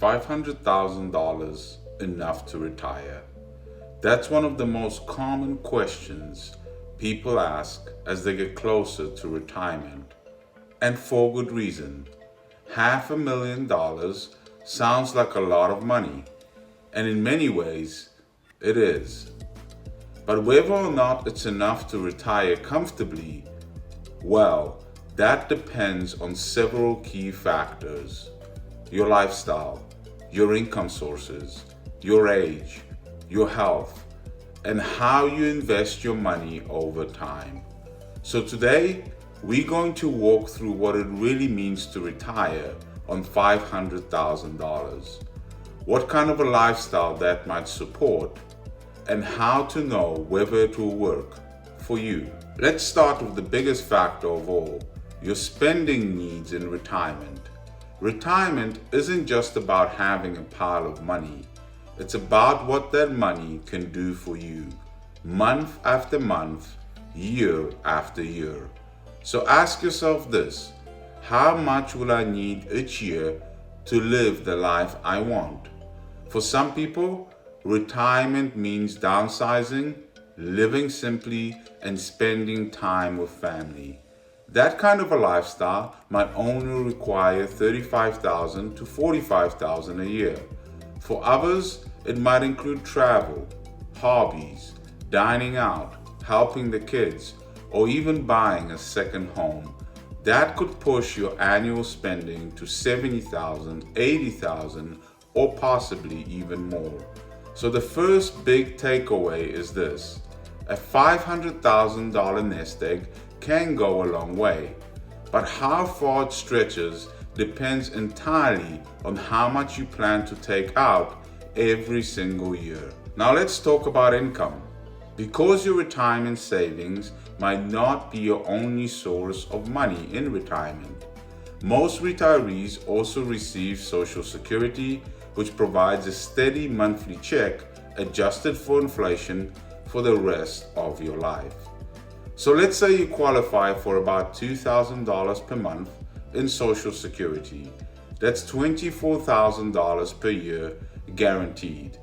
$500,000 enough to retire? That's one of the most common questions people ask as they get closer to retirement. And for good reason. $500,000 sounds like a lot of money, and in many ways, it is. But whether or not it's enough to retire comfortably, well, that depends on several key factors: your lifestyle, your income sources, your age, your health, and how you invest your money over time. So today, we're going to walk through what it really means to retire on $500,000, what kind of a lifestyle that might support, and how to know whether it will work for you. Let's start with the biggest factor of all, your spending needs in retirement. Retirement isn't just about having a pile of money. It's about what that money can do for you, month after month, year after year. So ask yourself this: how much will I need each year to live the life I want? For some people, retirement means downsizing, living simply, and spending time with family. That kind of a lifestyle might only require $35,000 to $45,000 a year. For others, it might include travel, hobbies, dining out, helping the kids, or even buying a second home. That could push your annual spending to $70,000, $80,000, or possibly even more. So the first big takeaway is this: a $500,000 nest egg can go a long way, but how far it stretches depends entirely on how much you plan to take out every single year. Now let's talk about income. Because your retirement savings might not be your only source of money in retirement, most retirees also receive Social Security, which provides a steady monthly check adjusted for inflation for the rest of your life. So let's say you qualify for about $2,000 per month in Social Security. That's $24,000 per year guaranteed.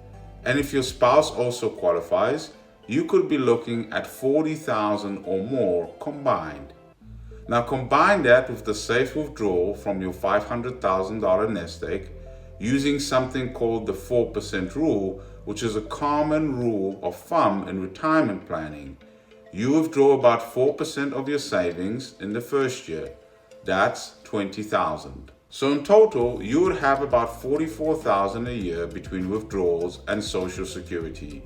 And if your spouse also qualifies, you could be looking at $40,000 or more combined. Now combine that with the safe withdrawal from your $500,000 nest egg using something called the 4% rule, which is a common rule of thumb in retirement planning. You withdraw about 4% of your savings in the first year. That's $20,000. So in total, you would have about $44,000 a year between withdrawals and Social Security.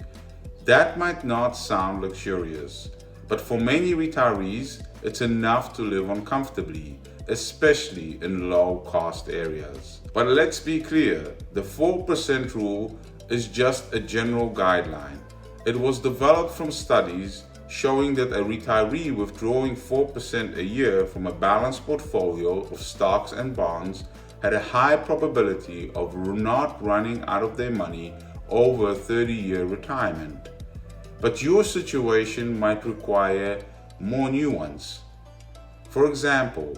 That might not sound luxurious, but for many retirees, it's enough to live on comfortably, especially in low-cost areas. But let's be clear, the 4% rule is just a general guideline. It was developed from studies showing that a retiree withdrawing 4% a year from a balanced portfolio of stocks and bonds had a high probability of not running out of their money over a 30-year retirement. But your situation might require more nuance. For example,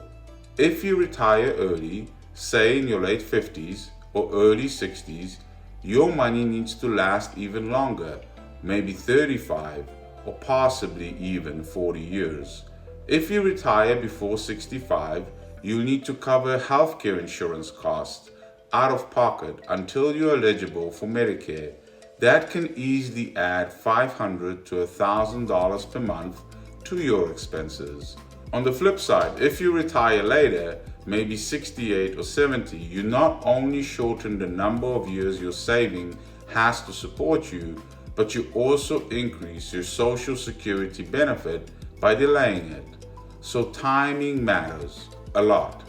if you retire early, say in your late 50s or early 60s, your money needs to last even longer, maybe 35 or possibly even 40 years. If you retire before 65, you'll need to cover healthcare insurance costs out of pocket until you're eligible for Medicare. That can easily add $500 to $1,000 per month to your expenses. On the flip side, if you retire later, maybe 68 or 70, you not only shorten the number of years your saving has to support you, but you also increase your Social Security benefit by delaying it. So timing matters a lot.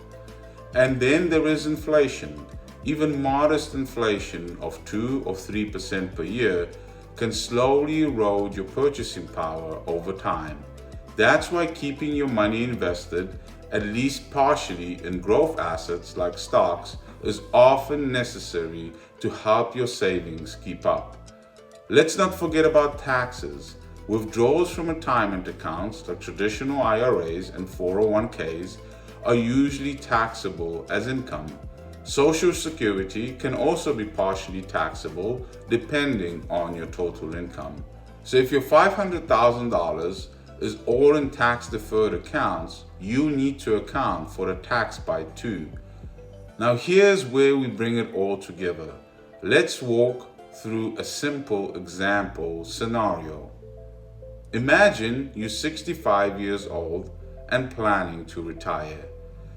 And then there is inflation. Even modest inflation of 2 or 3% per year can slowly erode your purchasing power over time. That's why keeping your money invested, at least partially, in growth assets like stocks is often necessary to help your savings keep up. Let's not forget about taxes. Withdrawals from retirement accounts like traditional IRAs and 401ks are usually taxable as income. Social Security can also be partially taxable depending on your total income. So if your $500,000 is all in tax deferred accounts, you need to account for the tax bite too. Now here's where we bring it all together. Let's walk through a simple example scenario. Imagine you're 65 years old and planning to retire.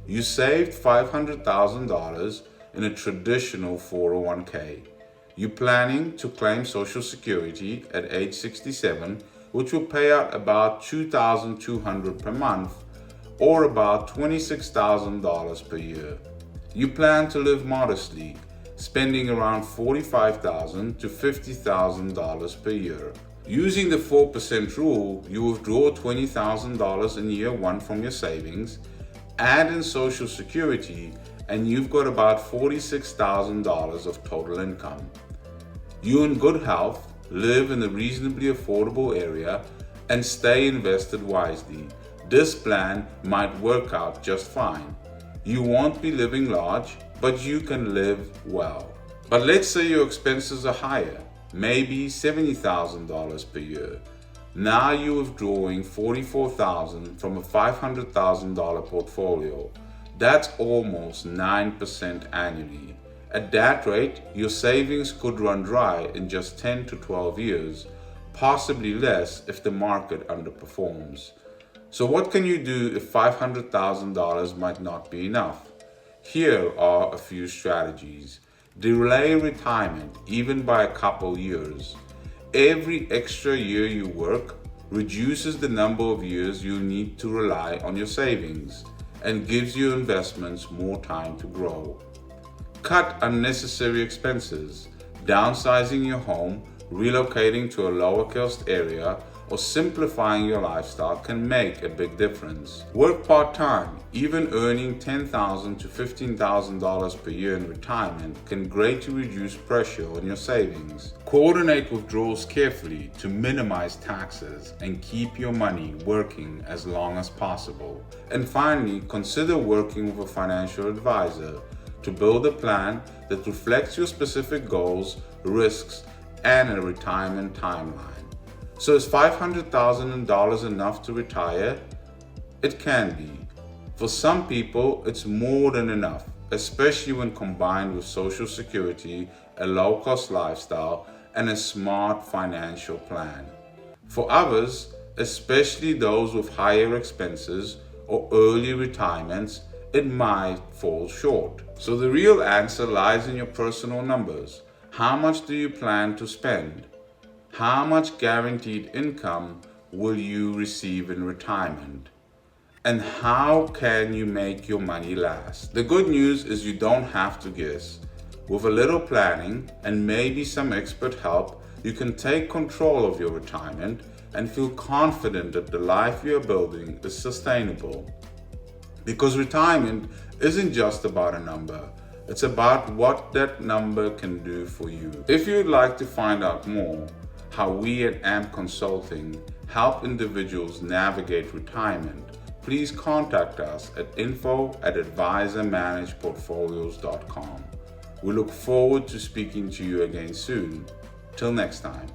You saved $500,000 in a traditional 401k. You're planning to claim Social Security at age 67, which will pay out about $2,200 per month or about $26,000 per year. You plan to live modestly, spending around $45,000 to $50,000 per year. Using the 4% rule, you withdraw $20,000 in year one from your savings, add in Social Security, and you've got about $46,000 of total income. You're in good health, live in a reasonably affordable area, and stay invested wisely. This plan might work out just fine. You won't be living large, but you can live well. But let's say your expenses are higher, maybe $70,000 per year. Now you're withdrawing $44,000 from a $500,000 portfolio. That's almost 9% annually. At that rate, your savings could run dry in just 10 to 12 years, possibly less if the market underperforms. So what can you do if $500,000 might not be enough? Here are a few strategies. Delay retirement even by a couple years. Every extra year you work reduces the number of years you need to rely on your savings and gives your investments more time to grow. Cut unnecessary expenses. Downsizing your home, relocating to a lower cost area, or simplifying your lifestyle can make a big difference. Work part-time. Even earning $10,000 to $15,000 per year in retirement can greatly reduce pressure on your savings. Coordinate withdrawals carefully to minimize taxes and keep your money working as long as possible. And finally, consider working with a financial advisor to build a plan that reflects your specific goals, risks, and a retirement timeline. So is $500,000 enough to retire? It can be. For some people, it's more than enough, especially when combined with Social Security, a low-cost lifestyle, and a smart financial plan. For others, especially those with higher expenses or early retirements, it might fall short. So the real answer lies in your personal numbers. How much do you plan to spend? How much guaranteed income will you receive in retirement? And how can you make your money last? The good news is you don't have to guess. With a little planning and maybe some expert help, you can take control of your retirement and feel confident that the life you're building is sustainable. Because retirement isn't just about a number. It's about what that number can do for you. If you'd like to find out more, how we at AMP Consulting help individuals navigate retirement, please contact us at info@advisormanageportfolios.com. We look forward to speaking to you again soon. Till next time.